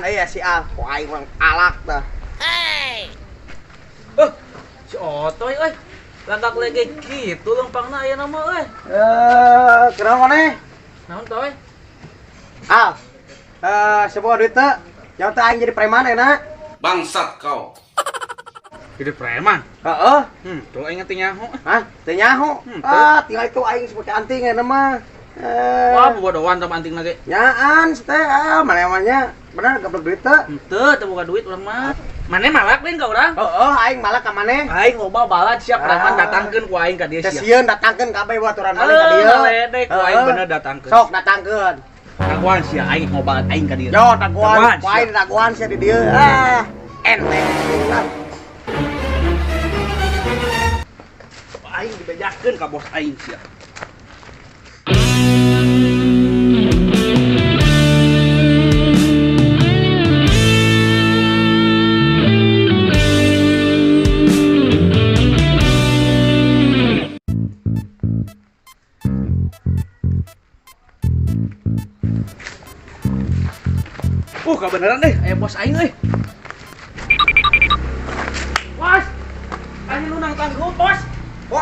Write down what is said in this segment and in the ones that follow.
beneran si Al. Ku aing mah alak tah. Si Otoy euy. Lagak lege kitu lempangna aya nama euy. Kunaon maneh? Naon toy? Al. Sebuah duit teh. Nyawa teh aing jadi preman enak. Bangsat kau. Jadi preman. Heeh. Tuh aing teh nyaho. Hah? Teu nyaho. Teu. Tinggal itu aing seperti anting eta mah. Wah, bodohan tam anting lagi. Nyaan teh mana-mana bener goblok duit teh. Henteu, teu boga duit urang mah. Mane malak lain ka urang? Heeh, aing malah ka maneh. Aing loba balad siap preman datangkeun ku aing ka dieu sia. Sieun datangkeun kabeh baturan maneh ka dieu. Ledek ku aing bener datangkeun. Sok datangkeun. Taguan sia aing ngobalat aing ka dieu. Yo, taguan, ku aing taguan sia di dieu. Enteng. Aing dibejakeun ka bos aing sia. Kebeneran deh, aya bos aing euy. Bos. Aing nu nang tanggut, bos.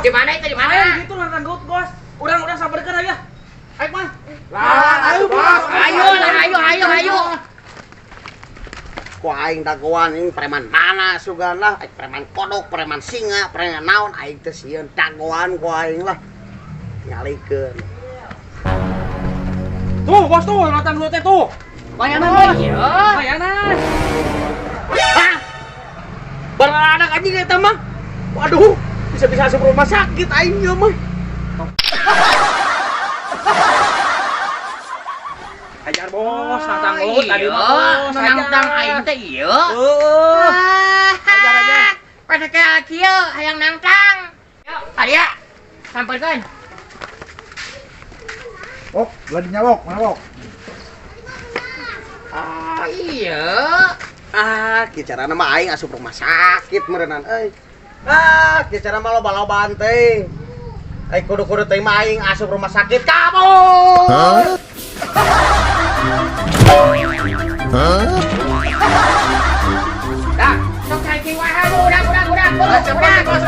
Di mana itu di mana? Gitu nang tanggut, bos. Urang sabarkeun aya. Aing mah. Ayo, bos. Ayo. Ku aing taguan ini preman mana sugan lah, preman kodok, preman singa, preman naon aing teh sieun taguan ku aing lah. Ngalikeun. Tuh, bos tuh, nang tanggut teh tuh. Bayanan bos. Bayanan. Beranak anjing eta mah. Waduh, bisa-bisa asup rumah sakit aing ieu mah. Ajar bos, nang tanggut tadi mah bos. Nang aing teh ieu. Ajar. Pada kayak kieu hayang nangtang. Aya, sampelkeun. Wok, ladinya wok, mana wok? Iya. Kieu carana mah aing asup rumah sakit meureunnan euy. Kieu carana mah loba-lobaan teh. Ai kudu-kudu teh mah aing asup rumah sakit kabur. Dah, sok cai kieu wae udah. Cepet, bos,